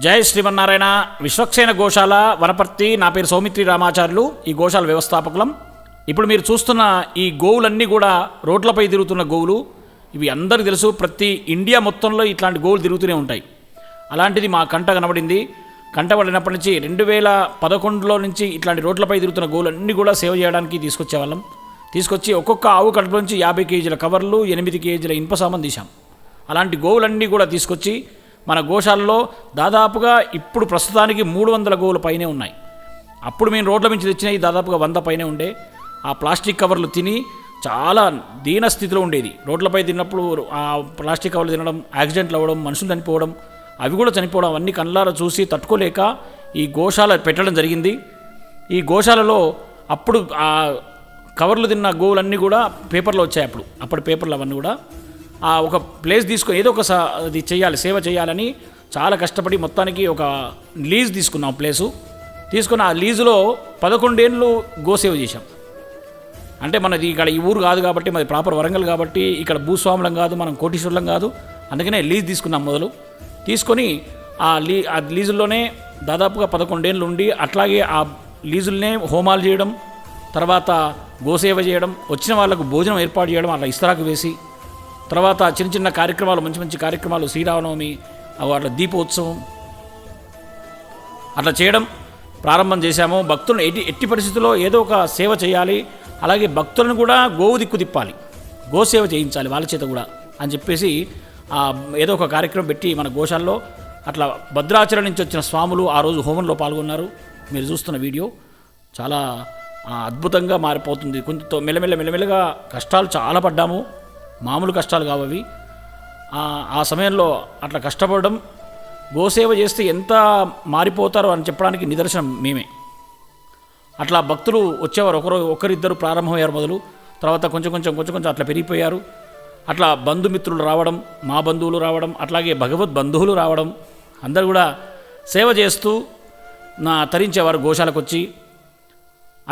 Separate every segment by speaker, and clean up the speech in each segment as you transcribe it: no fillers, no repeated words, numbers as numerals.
Speaker 1: జై శ్రీమన్నారాయణ. విశ్వక్సేన గోశాల వనపర్తి. నా పేరు సౌమిత్రి రామాచార్యులు, ఈ గోశాల వ్యవస్థాపకులం. ఇప్పుడు మీరు చూస్తున్న ఈ గోవులన్నీ కూడా రోడ్లపై తిరుగుతున్న గోవులు. ఇవి అందరికీ తెలుసు, ప్రతి ఇండియా మొత్తంలో ఇట్లాంటి గోవులు తిరుగుతూనే ఉంటాయి. అలాంటిది మా కంట కనబడింది. కంటపడినప్పటి నుంచి 2011లో నుంచి ఇట్లాంటి రోడ్లపై తిరుగుతున్న గోవులన్నీ కూడా సేవ చేయడానికి తీసుకొచ్చేవాళ్ళం. తీసుకొచ్చి ఒక్కొక్క ఆవు కడుపు నుంచి 50 కేజీల కవర్లు, 8 కేజీల ఇనుప సామాన్ తీసాం. అలాంటి గోవులన్నీ కూడా తీసుకొచ్చి మన గోశాలలో దాదాపుగా ఇప్పుడు ప్రస్తుతానికి 300 గోవుల పైనే ఉన్నాయి. అప్పుడు మేము రోడ్ల నుంచి తెచ్చినవి దాదాపుగా 100 పైనే ఉండే. ఆ ప్లాస్టిక్ కవర్లు తిని చాలా దీన స్థితిలో ఉండేది. రోడ్లపై తిన్నప్పుడు ఆ ప్లాస్టిక్ కవర్లు తినడం, యాక్సిడెంట్లు అవ్వడం, మనుషులు చనిపోవడం, అవి కూడా చనిపోవడం అన్నీ కళ్ళారా చూసి తట్టుకోలేక ఈ గోశాల పెట్టడం జరిగింది. ఈ గోశాలలో అప్పుడు ఆ కవర్లు తిన్న గోవులన్నీ కూడా పేపర్లో వచ్చాయి. అప్పుడు పేపర్లు అవన్నీ కూడా ఒక ప్లేస్ తీసుకొని ఏదో ఒక అది చేయాలి, సేవ చేయాలని చాలా కష్టపడి మొత్తానికి ఒక లీజ్ తీసుకున్నాం. ప్లేసు తీసుకున్న ఆ లీజులో 11 ఏళ్ళు గోసేవ చేశాం. అంటే మనది ఇక్కడ ఈ ఊరు కాదు కాబట్టి, మాది ప్రాపర్ వరంగల్ కాబట్టి ఇక్కడ భూస్వాములం కాదు, మనం కోటీశ్వరులం కాదు. అందుకనే లీజ్ తీసుకున్నాం. మొదలు తీసుకొని ఆ లీజుల్లోనే దాదాపుగా 11 ఏళ్ళు ఉండి అట్లాగే ఆ లీజుల్నే హోమాలు చేయడం, తర్వాత గోసేవ చేయడం, వచ్చిన వాళ్ళకు భోజనం ఏర్పాటు చేయడం, అట్లా ఇస్తరాకు వేసి, తర్వాత చిన్న చిన్న కార్యక్రమాలు, మంచి మంచి కార్యక్రమాలు, శ్రీరామనవమి, అట్లా దీపోత్సవం అట్లా చేయడం ప్రారంభం చేశాము. భక్తులను ఎట్టి పరిస్థితుల్లో ఏదో ఒక సేవ చేయాలి, అలాగే భక్తులను కూడా గోవు దిక్కు తిప్పాలి, గోసేవ చేయించాలి వాళ్ళ చేత కూడా అని చెప్పేసి ఏదో ఒక కార్యక్రమం పెట్టి మన గోశాలలో అట్లా భద్రాచలం నుంచి వచ్చిన స్వాములు ఆ రోజు హోమంలో పాల్గొన్నారు. మీరు చూస్తున్న వీడియో చాలా అద్భుతంగా మారిపోతుంది. కొంచెం మెల్లమెల్లగా కష్టాలు చాలా పడ్డాము, మామూలు కష్టాలు కావవి. ఆ సమయంలో అట్లా కష్టపడడం, గోసేవ చేస్తే ఎంత మారిపోతారో అని చెప్పడానికి నిదర్శనం మేమే. అట్లా భక్తులు వచ్చేవారు, ఒకరిద్దరు ప్రారంభమయ్యారు మొదలు, తర్వాత కొంచెం అట్లా పెరిగిపోయారు. అట్లా బంధుమిత్రులు రావడం, మా బంధువులు రావడం, అట్లాగే భగవద్ బంధువులు రావడం, అందరూ కూడా సేవ చేస్తూ తరించేవారు. గోశాలకు వచ్చి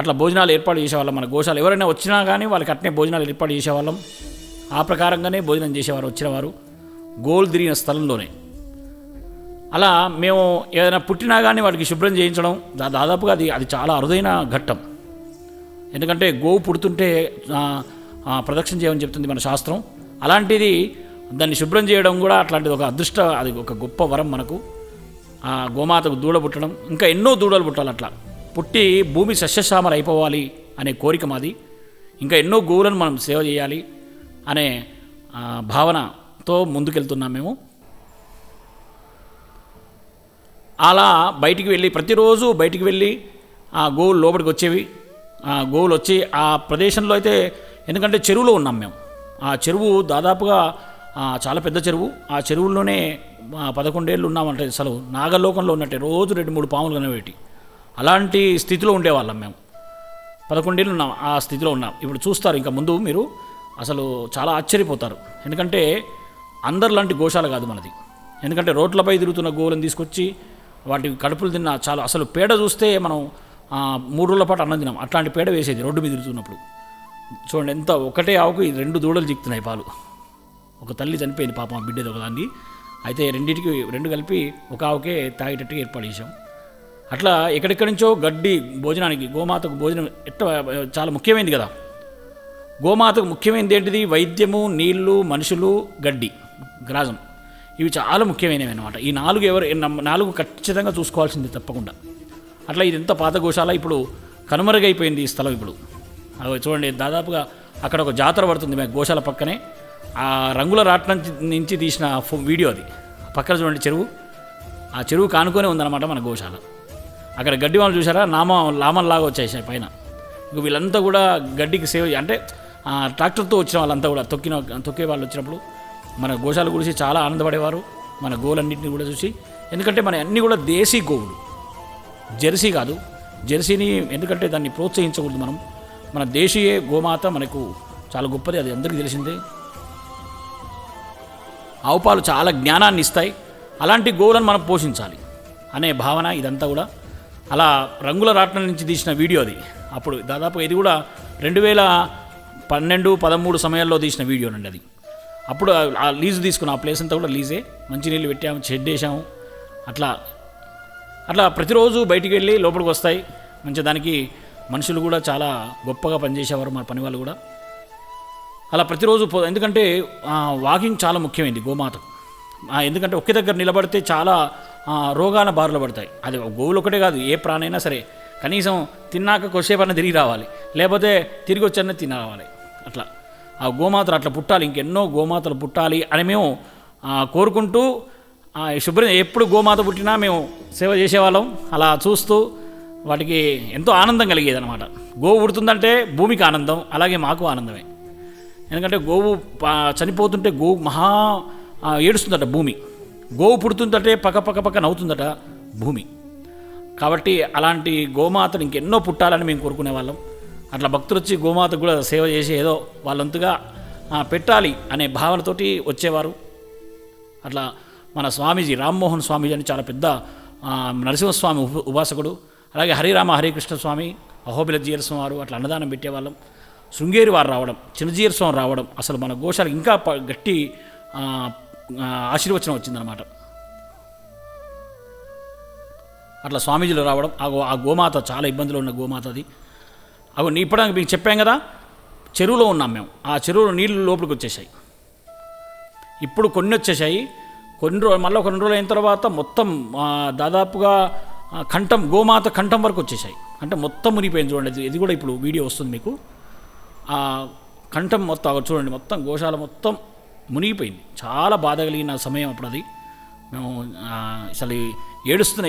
Speaker 1: అట్లా భోజనాలు ఏర్పాటు చేసేవాళ్ళం. మన గోశాల ఎవరైనా వచ్చినా కానీ వాళ్ళకి అట్నే భోజనాలు ఏర్పాటు చేసేవాళ్ళం. ఆ ప్రకారంగానే భోజనం చేసేవారు వచ్చినవారు గోలు తిరిగిన స్థలంలోనే. అలా మేము ఏదైనా పుట్టినా కానీ వాటికి శుభ్రం చేయించడం దాదాపుగా అది చాలా అరుదైన ఘట్టం. ఎందుకంటే గోవు పుడుతుంటే ప్రదక్షిణ చేయమని చెప్తుంది మన శాస్త్రం. అలాంటిది దాన్ని శుభ్రం చేయడం కూడా అట్లాంటిది ఒక అది ఒక గొప్ప వరం మనకు. ఆ గోమాతకు దూడ పుట్టడం, ఇంకా ఎన్నో దూడలు పుట్టాలి. అట్లా పుట్టి భూమి సస్యశ్యామలు అయిపోవాలి అనే కోరిక మాది. ఇంకా ఎన్నో గోవులను మనం సేవ చేయాలి అనే భావనతో ముందుకెళ్తున్నాం మేము. అలా ప్రతిరోజు బయటికి వెళ్ళి ఆ గోవులు లోపలికి వచ్చేవి. ఆ గోవులు వచ్చి ఆ ప్రదేశంలో అయితే, ఎందుకంటే చెరువులో ఉన్నాం మేము. ఆ చెరువు దాదాపుగా చాలా పెద్ద చెరువు. ఆ చెరువుల్లోనే 11 ఏళ్ళు ఉన్నామంటే అసలు నాగలోకంలో ఉన్నట్టే. రోజు 2-3 పాములు కనబెట్టి అలాంటి స్థితిలో ఉండేవాళ్ళం మేము. 11 ఏళ్ళు ఉన్నాం, ఆ స్థితిలో ఉన్నాం. ఇప్పుడు చూస్తారు, ఇంకా ముందు మీరు అసలు చాలా ఆశ్చర్యపోతారు. ఎందుకంటే అందరిలాంటి గోశాల కాదు మనది. ఎందుకంటే రోడ్లపై తిరుగుతున్న గోవులను తీసుకొచ్చి వాటి కడుపులు తిన్న చాలా, అసలు పేడ చూస్తే మనం 3 రోజుల పాటు అన్నం తినాం. అట్లాంటి పేడ వేసేది రోడ్డు మీద తిరుగుతున్నప్పుడు. చూడండి ఎంత, ఒకటే ఆవుకు 2 దూడలు చిక్కుతున్నాయి పాలు. ఒక తల్లి చనిపోయింది పాపం, బిడ్డది ఒకదాన్ని. అయితే 2 కలిపి ఒక ఆవుకే తాగేటట్టుగా ఏర్పాటు చేసాం. అట్లా ఎక్కడెక్కడి నుంచో గడ్డి భోజనానికి, గోమాతకు భోజనం చాలా ముఖ్యమైనది కదా. గోమాతకు ముఖ్యమైనది ఏంటిది? వైద్యము, నీళ్లు, మనుషులు, గడ్డి, గ్రాజం. ఇవి చాలా ముఖ్యమైనవి అన్నమాట. ఈ 4 ఖచ్చితంగా చూసుకోవాల్సింది తప్పకుండా. అట్లా ఇది ఎంత పాత గోశాల, ఇప్పుడు కనుమరుగైపోయింది ఈ స్థలం. ఇప్పుడు చూడండి, దాదాపుగా అక్కడ ఒక జాతర పడుతుంది మా గోశాల పక్కనే. ఆ రంగుల రాట్నం నుంచి తీసిన వీడియో అది. పక్కన చూడండి చెరువు, ఆ చెరువు కానుకొనే ఉందన్నమాట మన గోశాల. అక్కడ గడ్డి వాళ్ళు చూసారా, లామంలాగా వచ్చేసాయి పైన. ఇంక వీళ్ళంతా కూడా గడ్డికి సేవ, అంటే ట్రాక్టర్తో వచ్చిన వాళ్ళంతా కూడా తొక్కే వాళ్ళు వచ్చినప్పుడు మన గోశాల గురించి చాలా ఆనందపడేవారు, మన గోవులన్నింటినీ కూడా చూసి. ఎందుకంటే మన అన్నీ కూడా దేశీ గోవులు, జెర్సీ కాదు. జెర్సీని ఎందుకంటే దాన్ని ప్రోత్సహించకూడదు మనం. మన దేశీయ గోమాత మనకు చాలా గొప్పది, అది అందరికీ తెలిసిందే. ఆవు పాలు చాలా జ్ఞానాన్ని ఇస్తాయి. అలాంటి గోవులను మనం పోషించాలి అనే భావన ఇదంతా కూడా. అలా రంగుల రాట్నం నుంచి తీసిన వీడియో అది. అప్పుడు దాదాపు ఇది కూడా 2012-13 సమయాల్లో తీసిన వీడియో అండి అది. అప్పుడు ఆ లీజు తీసుకున్న ఆ ప్లేస్ అంతా కూడా లీజే. మంచినీళ్ళు పెట్టాము, షెడ్ వేసాము, అట్లా అట్లా ప్రతిరోజు బయటికి వెళ్ళి లోపలికి వస్తాయి. మంచి దానికి మనుషులు కూడా చాలా గొప్పగా పనిచేసేవారు, మన పని వాళ్ళు కూడా. అలా ప్రతిరోజు ఎందుకంటే వాకింగ్ చాలా ముఖ్యమైనది గోమాతకు. ఎందుకంటే ఒకే దగ్గర నిలబడితే చాలా రోగాల బారిన పడతాయి. అది గోవులు ఒకటే కాదు, ఏ ప్రాణైనా సరే కనీసం తిన్నాక కొద్దిసేపన్నా తిరిగి రావాలి, లేకపోతే తిరిగి వచ్చారనే తిని రావాలి. అట్లా ఆ గోమాతలు అట్లా పుట్టాలి, ఇంకెన్నో గోమాతలు పుట్టాలి అని మేము కోరుకుంటూ శుభ్రం ఎప్పుడు గోమాత పుట్టినా మేము సేవ చేసేవాళ్ళం. అలా చూస్తూ వాటికి ఎంతో ఆనందం కలిగేది అనమాట. గోవు పుడుతుందంటే భూమికి ఆనందం, అలాగే మాకు ఆనందమే. ఎందుకంటే గోవు చనిపోతుంటే గోవు మహా ఏడుస్తుందట భూమి, గోవు పుడుతుందంటే పక్క నవ్వుతుందట భూమి. కాబట్టి అలాంటి గోమాతలు ఇంకెన్నో పుట్టాలని మేము కోరుకునే వాళ్ళం. అట్లా భక్తులు వచ్చి గోమాతకు కూడా సేవ చేసి ఏదో వాళ్ళంతుగా పెట్టాలి అనే భావనతోటి వచ్చేవారు. అట్లా మన స్వామీజీ రామ్మోహన్ స్వామీజీ అని చాలా పెద్ద నరసింహస్వామి ఉపాసకుడు, అలాగే హరిరామ హరికృష్ణ స్వామి, అహోబిల జీయర్స్వామి వారు అట్లా అన్నదానం పెట్టేవాళ్ళం. శృంగేరి వారు రావడం, చిన్నజీయర్స్వామి రావడం, అసలు మన గోశాలకు ఇంకా గట్టి ఆశీర్వచనం వచ్చిందనమాట. అట్లా స్వామీజీలు రావడం, ఆ గోమాత చాలా ఇబ్బందులు ఉన్న గోమాత అది. ఇప్పుడు మీకు చెప్పాం కదా, చెరువులో ఉన్నాం మేము. ఆ చెరువులో నీళ్ళు లోపలికి వచ్చేసాయి. ఇప్పుడు కొన్ని వచ్చేసాయి, మళ్ళీ ఒక 2 రోజులు అయిన తర్వాత మొత్తం దాదాపుగా గోమాత కంఠం వరకు వచ్చేసాయి. అంటే మొత్తం మునిగిపోయింది. చూడండి, ఇది కూడా ఇప్పుడు వీడియో వస్తుంది మీకు. ఆ కంఠం మొత్తం చూడండి, మొత్తం గోశాల మొత్తం మునిగిపోయింది. చాలా బాధ కలిగిన సమయం అప్పుడు అది. మేము అసలు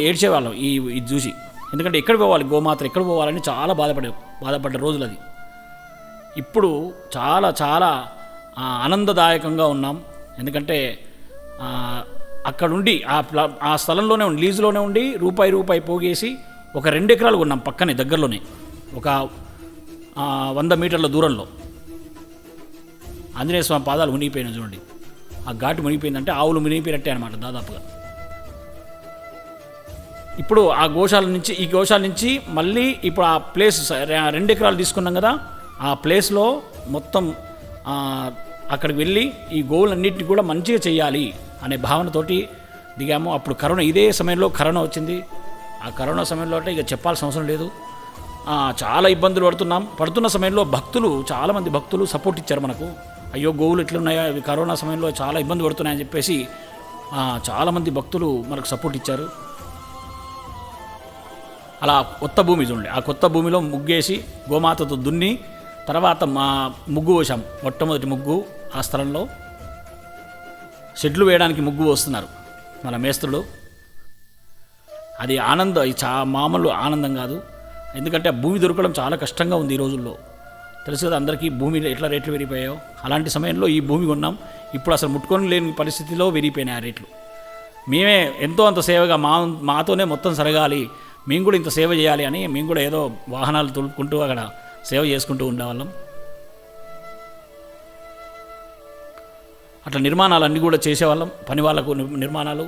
Speaker 1: ఏడ్చేవాళ్ళం ఇది చూసి. ఎందుకంటే ఎక్కడ పోవాలి, గోమాతలు ఎక్కడ పోవాలని చాలా బాధపడ్డ రోజులు అది. ఇప్పుడు చాలా చాలా ఆనందదాయకంగా ఉన్నాం. ఎందుకంటే అక్కడుండి ఆ స్థలంలోనే ఉండి, లీజులోనే ఉండి రూపాయి పోగేసి ఒక 2 ఎకరాలు కొన్నాం పక్కనే, దగ్గరలోనే, ఒక 100 మీటర్ల దూరంలో. ఆంజనేయ స్వామి పాదాలు మునిగిపోయినాయి చూడండి. ఆ ఘాటు మునిగిపోయిందంటే ఆవులు మునిగిపోయినట్టే అనమాట దాదాపుగా. ఇప్పుడు ఈ గోశాల నుంచి మళ్ళీ ఇప్పుడు ఆ ప్లేస్ 2 ఎకరాలు తీసుకున్నాం కదా, ఆ ప్లేస్లో మొత్తం అక్కడికి వెళ్ళి ఈ గోవులన్నింటినీ కూడా మంచిగా చేయాలి అనే భావనతోటి దిగాము. అప్పుడు ఇదే సమయంలో కరోనా వచ్చింది. ఆ కరోనా సమయంలో అంటే ఇక చెప్పాల్సిన అవసరం లేదు. చాలా ఇబ్బందులు పడుతున్న సమయంలో చాలామంది భక్తులు సపోర్ట్ ఇచ్చారు మనకు. అయ్యో గోవులు ఎట్లున్నాయో, కరోనా సమయంలో చాలా ఇబ్బంది పడుతున్నాయని చెప్పేసి చాలామంది భక్తులు మనకు సపోర్ట్ ఇచ్చారు. అలా కొత్త భూమి చూడండి, ఆ కొత్త భూమిలో ముగ్గేసి గోమాతతో దున్ని తర్వాత ముగ్గు పోసాం. మొట్టమొదటి ముగ్గు ఆ స్థలంలో. షెడ్లు వేయడానికి ముగ్గు వస్తున్నారు మన మేస్త్రులు. అది ఆనందం, మామూలు ఆనందం కాదు. ఎందుకంటే ఆ భూమి దొరకడం చాలా కష్టంగా ఉంది ఈ రోజుల్లో. తెలుసు కదా అందరికీ భూమి ఎట్లా రేట్లు పెరిగిపోయాయో. అలాంటి సమయంలో ఈ భూమి కొన్నాం. ఇప్పుడు అసలు ముట్టుకొని లేని పరిస్థితిలో పెరిగిపోయినాయి ఆ రేట్లు. మేమే ఎంతో అంత సేవగా మాతోనే మొత్తం సరగాలి, మేము కూడా ఇంత సేవ చేయాలి అని మేము కూడా ఏదో వాహనాలు తొలుపుకుంటూ అక్కడ సేవ చేసుకుంటూ ఉండేవాళ్ళం. అట్లా నిర్మాణాలన్నీ కూడా చేసేవాళ్ళం. పని వాళ్ళకు నిర్మాణాలు,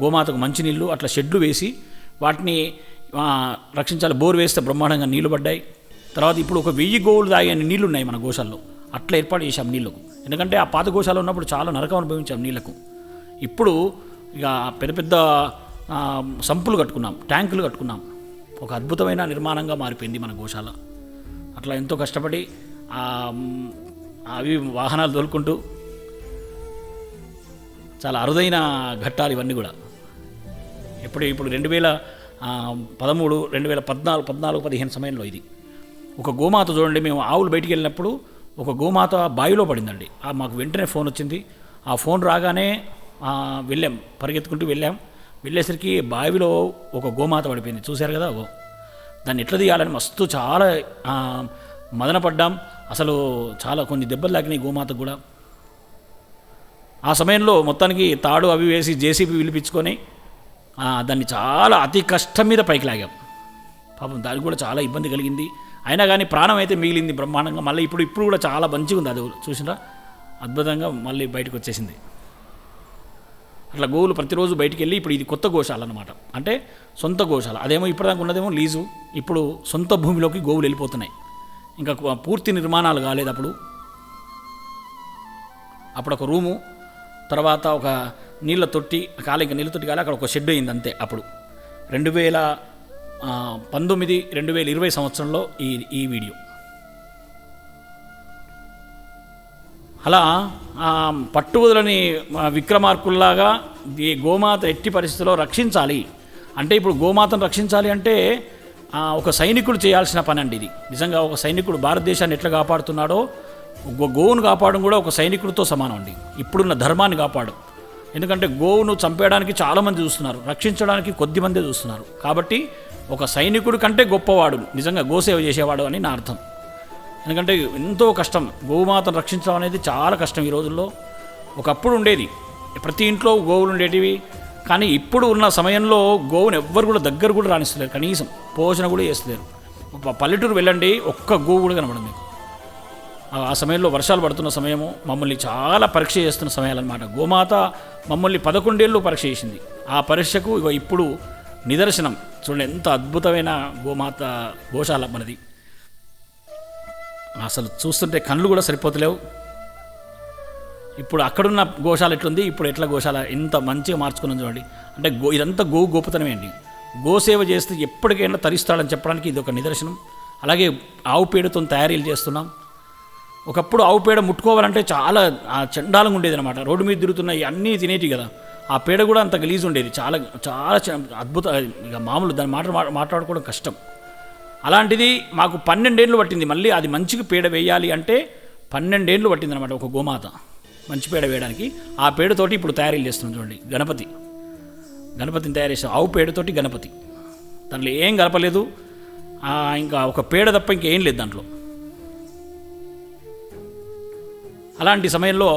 Speaker 1: గోమాతకు మంచినీళ్ళు, అట్లా షెడ్లు వేసి వాటిని రక్షించాలి. బోర్ వేస్తే బ్రహ్మాండంగా నీళ్లు పడ్డాయి. తర్వాత ఇప్పుడు ఒక 1000 గోవులు తాగే నీళ్లు ఉన్నాయి మన గోశాల్లో. అట్లా ఏర్పాటు చేశాం నీళ్లకు. ఎందుకంటే ఆ పాత గోశాల ఉన్నప్పుడు చాలా నరకం అనుభవించాం నీళ్లకు. ఇప్పుడు ఇక పెద్ద సంపులు కట్టుకున్నాం, ట్యాంకులు కట్టుకున్నాం. ఒక అద్భుతమైన నిర్మాణంగా మారిపోయింది మన గోశాల. అట్లా ఎంతో కష్టపడి అవి వాహనాలు తోలుకుంటూ చాలా అరుదైన ఘట్టాలు ఇవన్నీ కూడా. ఇప్పుడు 2013, 2014, 2015 సమయంలో ఇది. ఒక గోమాత చూడండి, మేము ఆవులు బయటికి వెళ్ళినప్పుడు ఒక గోమాత బావిలో పడిందండి. మాకు వెంటనే ఫోన్ వచ్చింది. ఆ ఫోన్ రాగానే వెళ్ళాం, పరిగెత్తుకుంటూ వెళ్ళేసరికి బావిలో ఒక గోమాత పడిపోయింది. చూశారు కదా, దాన్ని ఎట్లా తీయాలని మస్తు చాలా మదనపడ్డాం. అసలు చాలా కొన్ని దెబ్బలు తాకినాయి గోమాతకు కూడా. ఆ సమయంలో మొత్తానికి తాడు అవి వేసి జేసీబీ పిలిపించుకొని దాన్ని చాలా అతి కష్టం మీద పైకి లాగాం. పాపం దానికి కూడా చాలా ఇబ్బంది కలిగింది. అయినా కానీ ప్రాణం అయితే మిగిలింది బ్రహ్మాండంగా. మళ్ళీ ఇప్పుడు కూడా చాలా మంచిగా ఉంది. అది చూసినా అద్భుతంగా మళ్ళీ బయటకు వచ్చేసింది. అట్లా గోవులు ప్రతిరోజు బయటికి వెళ్ళి ఇప్పుడు ఇది కొత్త గోశాల అన్నమాట. అంటే సొంత గోశాల. అదేమో ఇప్పటిదాకా ఉన్నదేమో లీజు, ఇప్పుడు సొంత భూమిలోకి గోవులు వెళ్ళిపోతున్నాయి. ఇంకా పూర్తి నిర్మాణాలు కాలేదు. అప్పుడు ఒక రూము, తర్వాత ఒక నీళ్ళ తొట్టి కాలే, ఇంకా నీళ్ళ తొట్టి కాలే, అక్కడ ఒక షెడ్ అయింది అంతే. అప్పుడు 2019-2020 సంవత్సరంలో ఈ వీడియో. అలా పట్టువదలని విక్రమార్కుల్లాగా ఈ గోమాత ఎట్టి పరిస్థితుల్లో రక్షించాలి అంటే, ఇప్పుడు గోమాతను రక్షించాలి అంటే ఒక సైనికుడు చేయాల్సిన పని అండి ఇది. నిజంగా ఒక సైనికుడు భారతదేశాన్ని ఎట్లా కాపాడుతున్నాడో గోవును కాపాడడం కూడా ఒక సైనికుడితో సమానం అండి. ఇప్పుడున్న ధర్మాన్ని కాపాడు. ఎందుకంటే గోవును చంపేయడానికి చాలామంది చూస్తున్నారు, రక్షించడానికి కొద్దిమందే చూస్తున్నారు. కాబట్టి ఒక సైనికుడి కంటే గొప్పవాడు నిజంగా గోసేవ చేసేవాడు అని నా అర్థం. ఎందుకంటే ఎంతో కష్టం, గోమాతను రక్షించడం అనేది చాలా కష్టం ఈ రోజుల్లో. ఒకప్పుడు ఉండేది, ప్రతి ఇంట్లో గోవులు ఉండేటివి. కానీ ఇప్పుడు ఉన్న సమయంలో గోవును ఎవ్వరు కూడా దగ్గర కూడా రాణిస్తలేరు, కనీసం పోషణ కూడా చేస్తలేరు. పల్లెటూరు వెళ్ళండి, ఒక్క గోవు కూడా కనబడదు మీకు. ఆ సమయంలో వర్షాలు పడుతున్న సమయము, మమ్మల్ని చాలా పరీక్ష చేస్తున్న సమయాలన్నమాట. గోమాత మమ్మల్ని 11 ఏళ్ళు పరీక్ష చేసింది. ఆ పరీక్షకు ఇప్పుడు నిదర్శనం చూడండి, ఎంత అద్భుతమైన గోశాల మనది. అసలు చూస్తుంటే కళ్ళు కూడా సరిపోతలేవు. ఇప్పుడు అక్కడున్న గోశాల ఎట్లుంది, ఇప్పుడు ఎట్లా గోశాల ఎంత మంచిగా మార్చుకున్నాం చూడండి. అంటే ఇదంతా గోపుతనమే అండి. గోసేవ చేస్తే ఎప్పటికైనా తరిస్తాడని చెప్పడానికి ఇది ఒక నిదర్శనం. అలాగే ఆవు పేడతో తయారీలు చేస్తున్నాం. ఒకప్పుడు ఆవు పేడ ముట్టుకోవాలంటే చాలా చండాలంగా ఉండేది అనమాట. రోడ్డు మీద తిరుగుతున్నాయి అన్నీ తినేటి కదా, ఆ పేడ కూడా అంత గలీజ్ ఉండేది. చాలా చాలా అద్భుత, ఇక మామూలు దాన్ని మాట్లాడుకోవడం కష్టం. అలాంటిది మాకు 12 ఏళ్ళు పట్టింది. మళ్ళీ అది మంచిగా పేడ వేయాలి అంటే 12 ఏళ్ళు పట్టింది అనమాట ఒక గోమాత మంచి పేడ వేయడానికి. ఆ పేడతోటి ఇప్పుడు తయారీలు చేస్తున్నాం చూడండి. గణపతిని తయారు చేస్తాం, ఆవు పేడతోటి గణపతి. దాంట్లో ఏం కలపలేదు, ఇంకా ఒక పేడ తప్ప ఇంకేం లేదు దాంట్లో. అలాంటి సమయంలో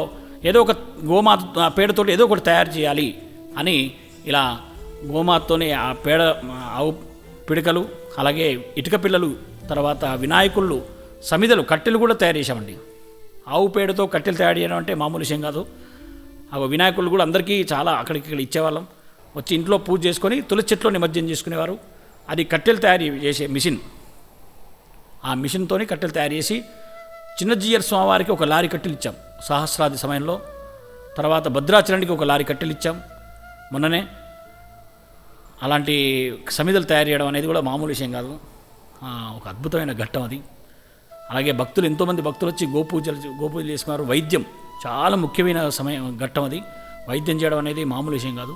Speaker 1: ఏదో ఒక గోమాత పేడతోటి ఏదో ఒకటి తయారు చేయాలి అని ఇలా గోమాతతోనే ఆ పేడ, ఆవు పిడకలు, అలాగే ఇటుక పిల్లలు, తర్వాత వినాయకుళ్ళు, సమిదలు, కట్టెలు కూడా తయారు చేశామండి. ఆవు పేడతో కట్టెలు తయారు చేయడం అంటే మామూలు విషయం కాదు. ఆ వినాయకుళ్ళు కూడా అందరికీ చాలా అక్కడికి ఇచ్చేవాళ్ళం. వచ్చి ఇంట్లో పూజ చేసుకొని తులసి చెట్లో నిమజ్జనం చేసుకునేవారు. అది కట్టెలు తయారు చేసే మిషన్. ఆ మిషన్తో కట్టెలు తయారు చేసి చిన్నజీయర్ స్వామివారికి ఒక లారీ కట్టెలు ఇచ్చాం సహస్రాది సమయంలో. తర్వాత భద్రాచలానికి ఒక లారీ కట్టెలు ఇచ్చాం మొన్ననే. అలాంటి సమిదలు తయారు చేయడం అనేది కూడా మామూలు విషయం కాదు, ఒక అద్భుతమైన ఘట్టం అది. అలాగే భక్తులు, ఎంతోమంది భక్తులు వచ్చి గోపూజలు చేసుకున్నారు. వైద్యం చాలా ముఖ్యమైన ఘట్టం అది. వైద్యం చేయడం అనేది మామూలు విషయం కాదు.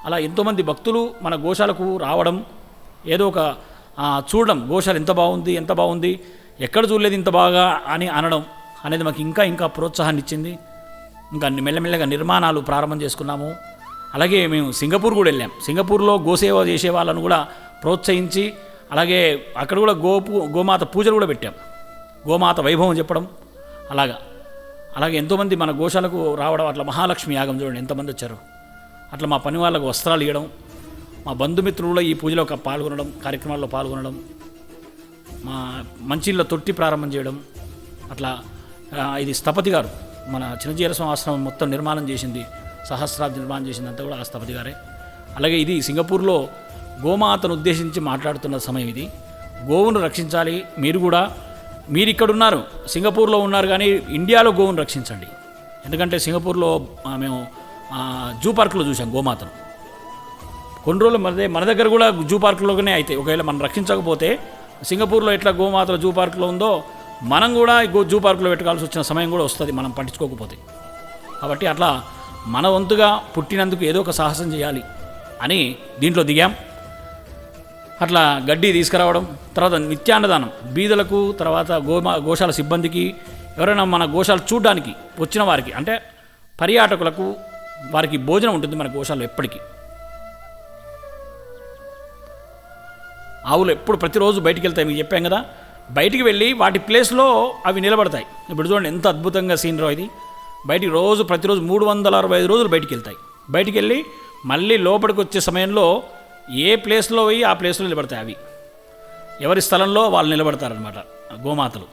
Speaker 1: అలా ఎంతోమంది భక్తులు మన గోశాలకు రావడం, ఏదో ఒక చూడడం, గోశాల ఎంత బాగుంది, ఎక్కడ చూడలేదు ఇంత బాగా అని అనడం అనేది మాకు ఇంకా ప్రోత్సాహాన్ని ఇచ్చింది. ఇంకా మెల్లమెల్లగా నిర్మాణాలు ప్రారంభం చేసుకున్నాము. అలాగే మేము సింగపూర్ కూడా వెళ్ళాం. సింగపూర్లో గోసేవ చేసే వాళ్ళను కూడా ప్రోత్సహించి, అలాగే అక్కడ కూడా గోమాత పూజలు కూడా పెట్టాం. గోమాత వైభవం చెప్పడం అలాగే ఎంతోమంది మన గోశాలకు రావడం. అట్లా మహాలక్ష్మి యాగం చూడండి ఎంతమంది వచ్చారు. అట్లా మా పని వాళ్ళకు వస్త్రాలు ఇవ్వడం, మా బంధుమిత్రులు ఈ పూజలో పాల్గొనడం, కార్యక్రమాల్లో పాల్గొనడం, మా మంచిళ్ళ తొట్టి ప్రారంభం చేయడం. అట్లా ఇది స్థపతి గారు, మన చిన్నజీయర స్వామి ఆశ్రమం మొత్తం నిర్మాణం చేసింది, సహస్రాబ్ది నిర్మాణం చేసిందంతా కూడా ఆ స్థపతి గారే. అలాగే ఇది సింగపూర్లో గోమాతను ఉద్దేశించి మాట్లాడుతున్న సమయం ఇది. గోవును రక్షించాలి. మీరు ఇక్కడ ఉన్నారు, సింగపూర్లో ఉన్నారు, కానీ ఇండియాలో గోవును రక్షించండి. ఎందుకంటే సింగపూర్లో మేము జూ పార్కులో చూసాం గోమాతను. కొన్ని రోజులు మన దగ్గర కూడా జూ పార్కులోనే అయితే, ఒకవేళ మనం రక్షించకపోతే సింగపూర్లో ఎట్లా గోమాతల జూ పార్కులో ఉందో మనం కూడా జూ పార్కులో పెట్టుకోవాల్సి వచ్చిన సమయం కూడా వస్తుంది మనం పట్టించుకోకపోతే. కాబట్టి అట్లా మన వంతుగా పుట్టినందుకు ఏదో ఒక సాహసం చేయాలి అని దీంట్లో దిగాం. అట్లా గడ్డి తీసుకురావడం, తర్వాత నిత్యాన్నదానం బీదలకు, తర్వాత గోశాల సిబ్బందికి, ఎవరైనా మన గోశాల చూడడానికి వచ్చిన వారికి, అంటే పర్యాటకులకు, వారికి భోజనం ఉంటుంది మన గోశాలలో ఎప్పటికీ. ఆవులు ఎప్పుడు ప్రతిరోజు బయటికి వెళ్తాయి, మీకు చెప్పాం కదా. బయటికి వెళ్ళి వాటి ప్లేస్లో అవి నిలబడతాయి. ఇప్పుడు చూడండి ఎంత అద్భుతంగా సీనరీ ఇది. బయటికి ప్రతిరోజు 365 రోజులు బయటికి వెళ్తాయి. బయటికి వెళ్ళి మళ్ళీ లోపలికి వచ్చే సమయంలో ఏ ప్లేస్లో పోయి ఆ ప్లేస్లో నిలబడతాయి. అవి ఎవరి స్థలంలో వాళ్ళు నిలబడతారనమాట గోమాతలు.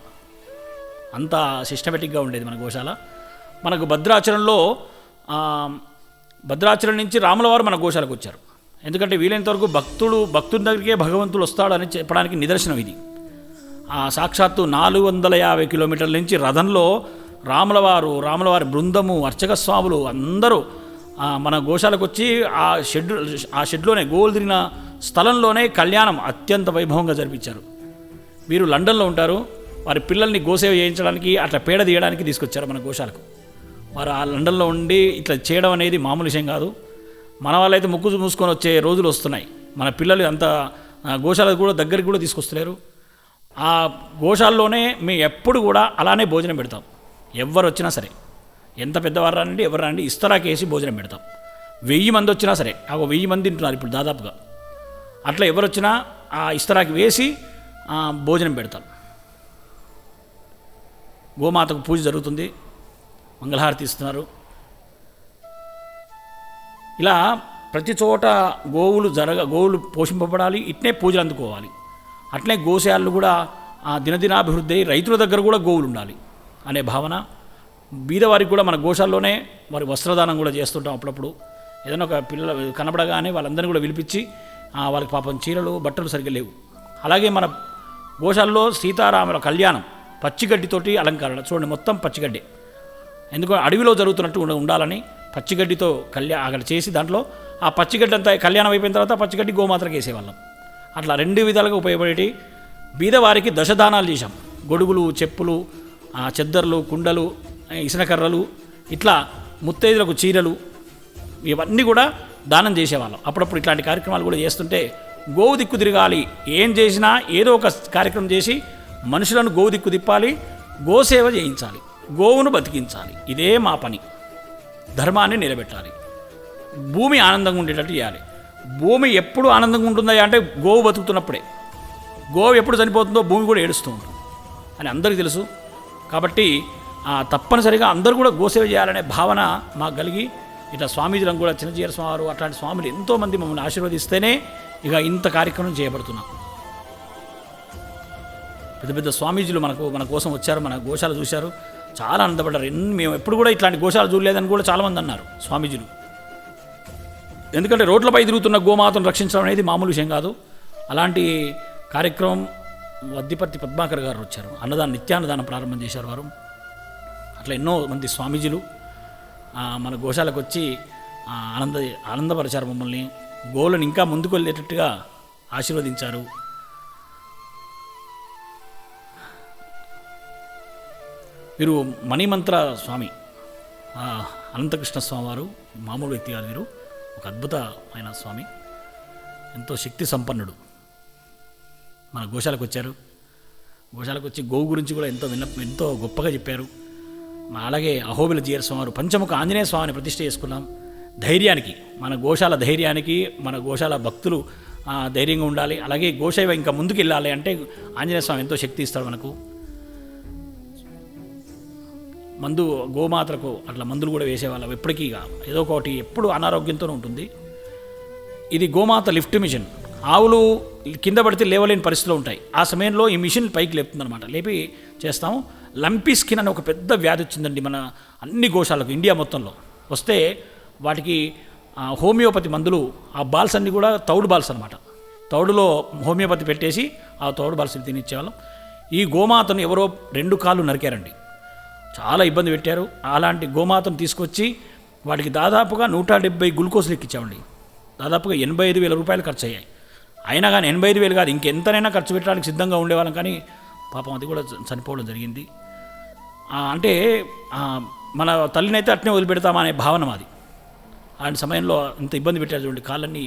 Speaker 1: అంత సిస్టమేటిక్గా ఉండేది మన గోశాల. మనకు భద్రాచలం నుంచి రాములవారు మన గోశాలకు వచ్చారు. ఎందుకంటే వీలైనంతవరకు భక్తుడి దగ్గరికే భగవంతుడు వస్తాడని చెప్పడానికి నిదర్శనం ఇది. సాక్షాత్తు 450 కిలోమీటర్ల నుంచి రథంలో రాములవారి బృందము, అర్చక స్వాములు అందరూ మన గోశాలకు వచ్చి ఆ షెడ్లోనే, గోవులు తిరిగిన స్థలంలోనే కళ్యాణం అత్యంత వైభవంగా జరిపించారు. వీరు లండన్లో ఉంటారు. వారి పిల్లల్ని గోసేవ చేయించడానికి అట్లా పేడ తీయడానికి తీసుకొచ్చారు మన గోశాలకు. వారు ఆ లండన్లో ఉండి ఇట్లా చేయడం అనేది మామూలు విషయం కాదు. మన వాళ్ళైతే ముక్కు మూసుకొని వచ్చే రోజులు వస్తున్నాయి. మన పిల్లలు అంత గోశాలకు కూడా దగ్గరికి కూడా తీసుకొస్తలేరు. ఆ గోశాలలోనే మేము ఎప్పుడు కూడా అలానే భోజనం పెడతాం. ఎవరు వచ్చినా సరే, ఎంత పెద్దవారు రానండి, ఎవరు రానండి, ఇస్తరాకేసి భోజనం పెడతాం. 1000 మంది వచ్చినా సరే, 1000 మంది తింటున్నారు ఇప్పుడు దాదాపుగా. అట్లా ఎవరు వచ్చినా ఆ ఇస్తరాకి వేసి భోజనం పెడతాం. గోమాతకు పూజ జరుగుతుంది, మంగళహారతి ఇస్తున్నారు. ఇలా ప్రతి చోట గోవులు పోషింపబడాలి, ఇట్నే పూజలు అందుకోవాలి. అట్లే గోశాలలు కూడా దినదినాభివృద్ధి అయ్యి రైతుల దగ్గర కూడా గోవులు ఉండాలి అనే భావన. బీదవారికి కూడా మన గోశాలలోనే వారి వస్త్రదానం కూడా చేస్తుంటాం. అప్పుడప్పుడు ఏదైనా ఒక పిల్లలు కనబడగానే వాళ్ళందరినీ కూడా పిలిపించి వాళ్ళకి పాపం చీరలు బట్టలు సరిగ్గా లేవు. అలాగే మన గోశాలలో సీతారాముల కళ్యాణం పచ్చిగడ్డితోటి అలంకరణ చూడండి, మొత్తం పచ్చిగడ్డి. ఎందుకంటే అడవిలో జరుగుతున్నట్టు ఉండాలని పచ్చిగడ్డితో అక్కడ చేసి దాంట్లో ఆ పచ్చిగడ్డి అంతా కళ్యాణం అయిపోయిన తర్వాత పచ్చిగడ్డి గోమాతలకు వేసేవాళ్ళం. అట్లా 2 విధాలుగా ఉపయోగపడేటి. బీదవారికి దశదానాలు చేశాం. గొడుగులు, చెప్పులు, చెద్దర్లు, కుండలు, ఇసనకర్రలు, ఇట్లా ముత్తైదులకు చీరలు, ఇవన్నీ కూడా దానం చేసేవాళ్ళం. అప్పుడప్పుడు ఇట్లాంటి కార్యక్రమాలు కూడా చేస్తుంటే గోవు దిక్కు తిరగాలి. ఏం చేసినా ఏదో ఒక కార్యక్రమం చేసి మనుషులను గోవు దిక్కు తిప్పాలి, గోసేవ చేయించాలి, గోవును బతికించాలి. ఇదే మా పని. ధర్మాన్ని నిలబెట్టాలి, భూమి ఆనందంగా ఉండేటట్టు చేయాలి. భూమి ఎప్పుడు ఆనందంగా ఉంటుందా అంటే గోవు బతుకుతున్నప్పుడే. గోవు ఎప్పుడు చనిపోతుందో భూమి కూడా ఏడుస్తూ ఉంటుంది అని అందరికీ తెలుసు. కాబట్టి తప్పనిసరిగా అందరూ కూడా గోసేవ చేయాలనే భావన మాకు కలిగి ఇట్లా స్వామీజీలను కూడా చిన్నజీయర స్వామి అట్లాంటి స్వాములు ఎంతోమంది మమ్మల్ని ఆశీర్వదిస్తేనే ఇక ఇంత కార్యక్రమం చేయబడుతున్నాం. పెద్ద పెద్ద స్వామీజీలు మన కోసం వచ్చారు, మన గోశాల చూశారు, చాలా ఆనందపడ్డారు. మేము ఎప్పుడు కూడా ఇట్లాంటి గోశాల చూడలేదని కూడా చాలామంది అన్నారు స్వామీజీలు. ఎందుకంటే రోడ్లపై తిరుగుతున్న గోమాతను రక్షించడం అనేది మామూలు విషయం కాదు. అలాంటి కార్యక్రమం వద్దిపర్తి పద్మాకర్ గారు వచ్చారు, నిత్యాన్నదానం ప్రారంభం చేశారు వారు. అట్లా ఎన్నో మంది స్వామీజీలు మన గోశాలకు వచ్చి ఆనందపరిచారు మమ్మల్ని. గోవులను ఇంకా ముందుకు వెళ్ళేటట్టుగా ఆశీర్వదించారు. వీరు మణిమంత్ర స్వామి అనంతకృష్ణ స్వామి వారు మామూలు వ్యక్తి కాదు. వీరు ఒక అద్భుతమైన స్వామి, ఎంతో శక్తి సంపన్నుడు. మన గోశాలకు వచ్చారు. గోశాలకు వచ్చి గోవు గురించి కూడా ఎంతో గొప్పగా చెప్పారు. అలాగే అహోబిల జీయర్ స్వామి వారు పంచముఖ ఆంజనేయ స్వామిని ప్రతిష్ఠ చేసుకున్నాం. ధైర్యానికి, మన గోశాల ధైర్యానికి, మన గోశాల భక్తులు ధైర్యంగా ఉండాలి. అలాగే గోసేవ ఇంకా ముందుకు వెళ్ళాలి అంటే ఆంజనేయ స్వామి ఎంతో శక్తి ఇస్తాడు మనకు. గోమాతలకు అట్లా మందులు కూడా వేసేవాళ్ళం. ఎప్పటికీ ఏదో ఒకటి ఎప్పుడు అనారోగ్యంతోనే ఉంటుంది. ఇది గోమాత లిఫ్ట్ మిషన్. ఆవులు కింద పడితే లేవలేని పరిస్థితిలో ఉంటాయి. ఆ సమయంలో ఈ మిషన్ పైకి లేపుతుందన్నమాట. లేపి చేస్తాము. లంపీ స్కిన్ అనే ఒక పెద్ద వ్యాధి వచ్చిందండి మన అన్ని గోశాలకు ఇండియా మొత్తంలో. వస్తే వాటికి హోమియోపతి మందులు, ఆ బాల్స్ అన్నీ కూడా తౌడు బాల్స్ అనమాట. తౌడులో హోమియోపతి పెట్టేసి ఆ తౌడు బాల్స్ తినిచ్చేవాళ్ళం. ఈ గోమాతను ఎవరో 2 కాళ్ళు నరికారండి, చాలా ఇబ్బంది పెట్టారు. అలాంటి గోమాతను తీసుకొచ్చి వాటికి దాదాపుగా 170 గ్లూకోజ్లు ఎక్కించామండి. దాదాపుగా 85,000 రూపాయలు ఖర్చు అయ్యాయి. అయినా కానీ 85,000 కాదు, ఇంకెంతనైనా ఖర్చు పెట్టడానికి సిద్ధంగా ఉండేవాళ్ళం. కానీ పాపం అది కూడా చనిపోవడం జరిగింది. అంటే మన తల్లినైతే అట్నే వదిలిపెడతామా అనే భావన మాది. అలాంటి సమయంలో ఇంత ఇబ్బంది పెట్టారు చూడండి, కాళ్ళన్నీ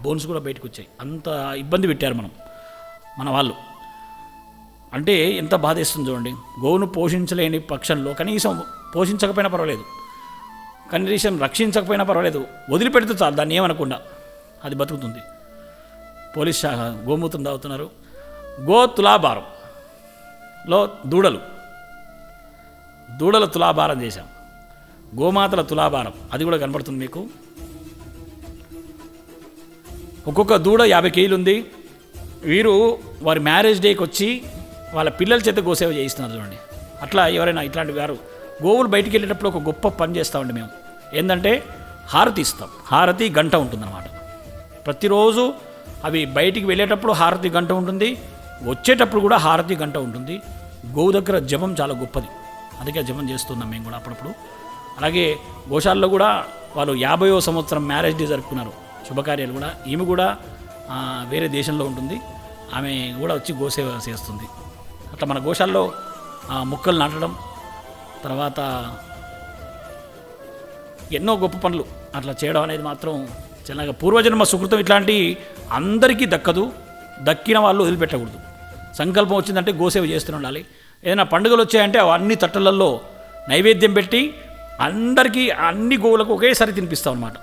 Speaker 1: బోన్స్ కూడా బయటకు వచ్చాయి. అంత ఇబ్బంది పెట్టారు మన వాళ్ళు. అంటే ఎంత బాధేస్తుంది చూడండి. గోవును పోషించలేని పక్షంలో కనీసం పోషించకపోయినా పర్వాలేదు, కనీసం రక్షించకపోయినా పర్వాలేదు, వదిలిపెడితే చాలు, దాన్ని ఏమనకుండా అది బతుకుతుంది. పోలీస్ శాఖ గోమూత్రం తాగుతున్నారు. తులాభారంలో దూడల తులాభారం చేశాం. గోమాతల తులాభారం అది కూడా కనపడుతుంది మీకు. ఒక్కొక్క దూడ 50 కేజీలు ఉంది. వీరు వారి మ్యారేజ్ డేకి వచ్చి వాళ్ళ పిల్లల చేత గోసేవ చేయిస్తున్నారు చూడండి. అట్లా ఎవరైనా ఇట్లాంటి వారు గోవులు బయటికి వెళ్ళేటప్పుడు ఒక గొప్ప పని చేస్తామండి మేము. ఏంటంటే హారతి ఇస్తాం. హారతి గంట ఉంటుందన్నమాట. ప్రతిరోజు అవి బయటికి వెళ్ళేటప్పుడు హారతి గంట ఉంటుంది, వచ్చేటప్పుడు కూడా హారతి గంట ఉంటుంది. గోవు దగ్గర జపం చాలా గొప్పది, అందుకే జపం చేస్తున్నాం మేము కూడా అప్పుడప్పుడు. అలాగే గోశాలలో కూడా వాళ్ళు 50వ సంవత్సరం మ్యారేజ్ డే జరుపుకున్నారు, శుభకార్యాలు కూడా. ఈమె కూడా వేరే దేశంలో ఉంటుంది. ఆమె కూడా వచ్చి గోసేవ చేస్తుంది. అట్లా మన గోశాలలో మొక్కలు నాటడం, తర్వాత ఎన్నో గొప్ప పనులు అట్లా చేయడం అనేది మాత్రం చిన్నగా పూర్వజన్మ సుకృతం. ఇట్లాంటి అందరికీ దక్కదు, దక్కిన వాళ్ళు వదిలిపెట్టకూడదు. సంకల్పం వచ్చిందంటే గోసేవ చేస్తూనే ఉండాలి. ఏదైనా పండుగలు వచ్చాయంటే అన్ని తట్టలలో నైవేద్యం పెట్టి అందరికీ అన్ని గోవులకు ఒకేసారి తినిపిస్తాం అనమాట.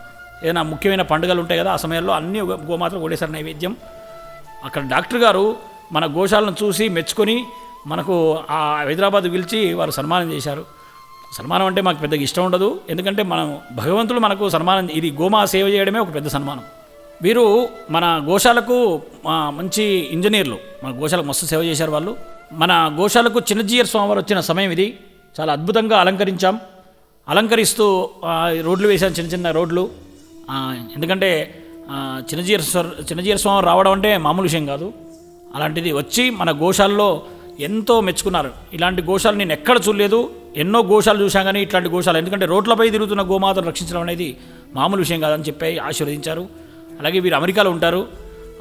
Speaker 1: ఏదైనా ముఖ్యమైన పండుగలు ఉంటాయి కదా, ఆ సమయంలో అన్ని గోమాతలకు ఒకేసారి నైవేద్యం. అక్కడ డాక్టర్ గారు మన గోశాలను చూసి మెచ్చుకొని మనకు ఆ హైదరాబాద్ పిలిచి వారు సన్మానం చేశారు. సన్మానం అంటే మాకు పెద్దగా ఇష్టం ఉండదు, ఎందుకంటే మనం భగవంతుడు మనకు సన్మానం, ఇది గోమా సేవ చేయడమే ఒక పెద్ద సన్మానం. వీరు మన గోశాలకు మంచి ఇంజనీర్లు, మన గోశాలకు మస్తు సేవ చేశారు వాళ్ళు. మన గోశాలకు చిన్నజీయర్ స్వామివారు వచ్చిన సమయం ఇది. చాలా అద్భుతంగా అలంకరిస్తూ రోడ్లు వేశాం, చిన్న చిన్న రోడ్లు. ఎందుకంటే చిన్నజీయర్ స్వామి రావడం అంటే మామూలు విషయం కాదు. అలాంటిది వచ్చి మన గోశాలలో ఎంతో మెచ్చుకున్నారు. ఇలాంటి గోశాలు నేను ఎక్కడ చూడలేదు, ఎన్నో గోశాలు చూశాం కానీ ఇట్లాంటి గోశాలు, ఎందుకంటే రోడ్లపై తిరుగుతున్న గోమాతను రక్షించడం అనేది మామూలు విషయం కాదని చెప్పి ఆశీర్వదించారు. అలాగే వీరు అమెరికాలో ఉంటారు.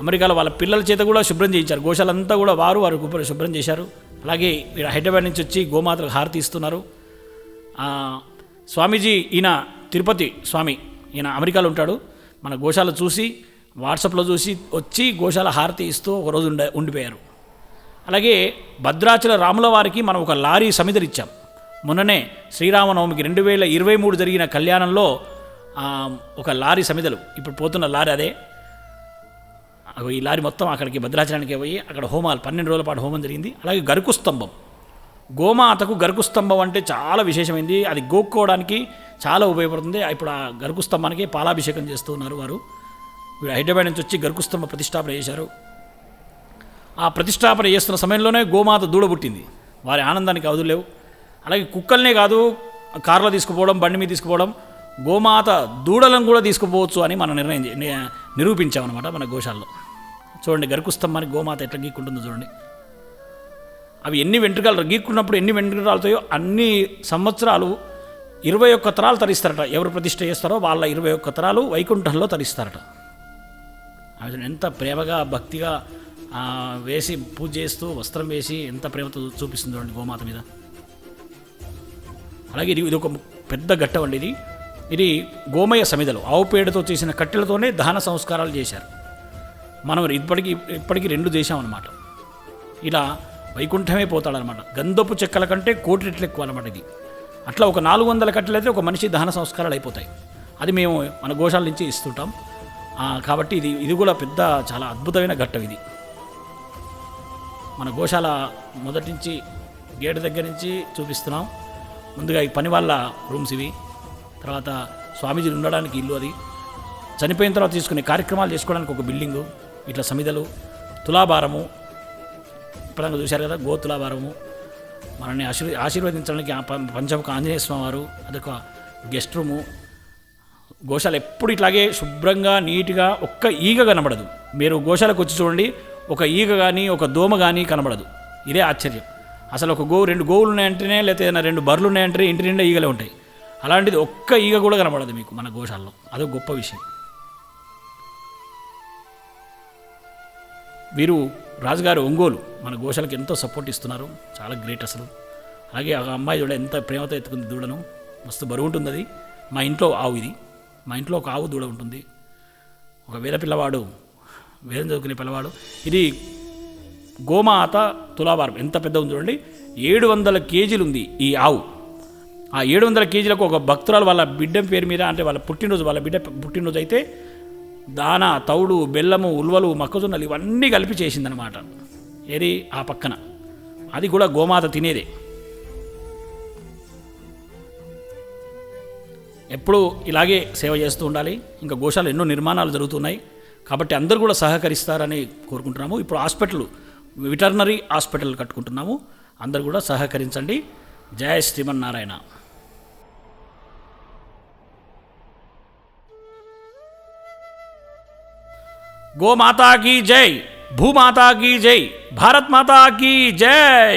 Speaker 1: అమెరికాలో వాళ్ళ పిల్లల చేత కూడా శుభ్రం చేయించారు. గోశాలంతా కూడా వారు శుభ్రం చేశారు. అలాగే వీరు హైదరాబాద్ నుంచి వచ్చి గోమాతలకు హారతి ఇస్తున్నారు. స్వామీజీ ఈయన తిరుపతి స్వామి, ఈయన అమెరికాలో ఉంటాడు. మన గోశాల చూసి వాట్సాప్లో చూసి వచ్చి గోశాల హారతి ఇస్తూ ఒకరోజు ఉండిపోయారు. అలాగే భద్రాచల రాముల వారికి మనం ఒక లారీ సమిధలు ఇచ్చాం. మొన్ననే శ్రీరామనవమికి 2023 జరిగిన కళ్యాణంలో ఒక లారీ సమిధలు, ఇప్పుడు పోతున్న లారీ అదే. ఈ లారీ మొత్తం అక్కడికి భద్రాచలానికి పోయి అక్కడ హోమాలు 12 రోజుల పాటు హోమం జరిగింది. అలాగే గరుకు స్తంభం, గోమాతకు గరుకు స్తంభం అంటే చాలా విశేషమైంది. అది గోక్కోవడానికి చాలా ఉపయోగపడుతుంది. ఇప్పుడు ఆ గరుకు స్తంభానికి పాలాభిషేకం చేస్తూ ఉన్నారు వారు. వీడు హైదరాబాద్ నుంచి వచ్చి గరుకు స్తంభ ప్రతిష్టాపన చేశారు. ఆ ప్రతిష్టాపన చేస్తున్న సమయంలోనే గోమాత దూడ పుట్టింది. వారి ఆనందానికి అవధులు లేవు. అలాగే కుక్కల్నే కాదు, కారులో తీసుకుపోవడం, బండి మీద తీసుకుపోవడం, గోమాత దూడలను కూడా తీసుకుపోవచ్చు అని మనం నిరూపించామన్నమాట మన గోశాలలో. చూడండి గరుకు స్తంభానికి గోమాత ఎట్లా గీక్కుంటుందో చూడండి. అవి ఎన్ని వెంట్రుకలు గీక్కున్నప్పుడు ఎన్ని వెంట్రుకలు రాలుతాయో అన్ని సంవత్సరాలు 21 తరాలు తరిస్తారట. ఎవరు ప్రతిష్ఠ చేస్తారో వాళ్ళ 21 తరాలు వైకుంఠంలో తరిస్తారట. అవి ఎంత ప్రేమగా భక్తిగా వేసి పూజ చేస్తూ వస్త్రం వేసి ఎంత ప్రేమతో చూపిస్తుంది చూడండి గోమాత మీద. అలాగే ఇది ఒక పెద్ద ఘట్టం అండి. ఇది గోమయ సమిధలు ఆవు పేడతో చేసిన కట్టెలతోనే దహన సంస్కారాలు చేశారు. మనం ఇప్పటికీ 2 చేశామన్నమాట. ఇలా వైకుంఠమే పోతాడనమాట. గంధపు చెక్కల కంటే 1 కోటి రెట్లు ఎక్కువ అనమాట ఇది. అట్లా ఒక 400 కట్టెలు అయితే ఒక మనిషి దహన సంస్కారాలు అయిపోతాయి. అది మేము మన గోశాల నుంచి ఇస్తుంటాం. కాబట్టి ఇది కూడా పెద్ద చాలా అద్భుతమైన ఘట్టం ఇది. మన గోశాల మొదటి నుంచి గేటు దగ్గర నుంచి చూపిస్తున్నాం. ముందుగా ఈ పని వాళ్ళ రూమ్స్ ఇవి, తర్వాత స్వామీజీ ఉండడానికి ఇల్లు, అది చనిపోయిన తర్వాత తీసుకునే కార్యక్రమాలు చేసుకోవడానికి ఒక బిల్డింగు, ఇట్లా సమిధలు, తులాభారము ఇప్పుడు చూశారు కదా, గో తులాభారము, మనల్ని ఆశీర్వదించడానికి పంచముఖ ఆంజనేయ స్వామి వారు, అదొక గెస్ట్ రూము. గోశాల ఎప్పుడు ఇట్లాగే శుభ్రంగా నీట్గా ఒక్క ఈగ కనబడదు. మీరు గోశాలకు వచ్చి చూడండి, ఒక ఈగ కానీ ఒక దోమ కానీ కనబడదు. ఇదే ఆశ్చర్యం. అసలు ఒక 2 గోవులు ఉన్నాయంటేనే, లేకపోతే 2 బర్రెలు ఉన్నాయంటేనే ఇంటి నిండా ఈగలే ఉంటాయి. అలాంటిది ఒక్క ఈగ కూడా కనబడదు మీకు మన గోశాలలో. అదొక గొప్ప విషయం. వీరు రాజుగారు ఒంగోలు మన గోశాలకు ఎంతో సపోర్ట్ ఇస్తున్నారు. చాలా గ్రేట్ అసలు. అలాగే ఆ అమ్మాయి చూడ ఎంత ప్రేమతో ఎత్తుకుంది దూడను. మస్తు బరువు ఉంటుంది అది. మా ఇంట్లో ఆవు ఇది. మా ఇంట్లో ఒక ఆవు దూడ ఉంటుంది. ఒక వేద పిల్లవాడు, వేదం చదువుకునే పిల్లవాడు. ఇది గోమాత తులాభారం ఎంత పెద్ద ఉంది చూడండి. 700 కేజీలు ఉంది ఈ ఆవు. ఆ 700 కేజీలకు ఒక భక్తురాలు వాళ్ళ బిడ్డ పేరు మీద, అంటే వాళ్ళ బిడ్డ పుట్టినరోజు అయితే దాన, తౌడు, బెల్లము, ఉల్వలు, మొక్కజొన్నలు ఇవన్నీ కలిపి చేసిందనమాట. ఏది ఆ పక్కన అది కూడా గోమాత తినేదే. ఎప్పుడు ఇలాగే సేవ చేస్తూ ఉండాలి. ఇంకా గోశాల ఎన్నో నిర్మాణాలు జరుగుతున్నాయి కాబట్టి అందరూ కూడా సహకరిస్తారని కోరుకుంటున్నాము. ఇప్పుడు వెటర్నరీ హాస్పిటల్ కట్టుకుంటున్నాము. అందరూ కూడా సహకరించండి. జయ శ్రీమన్నారాయణ. గోమాతా కీ జై, భూమాతా కీ జై, భారత్ మాతా కీ జై.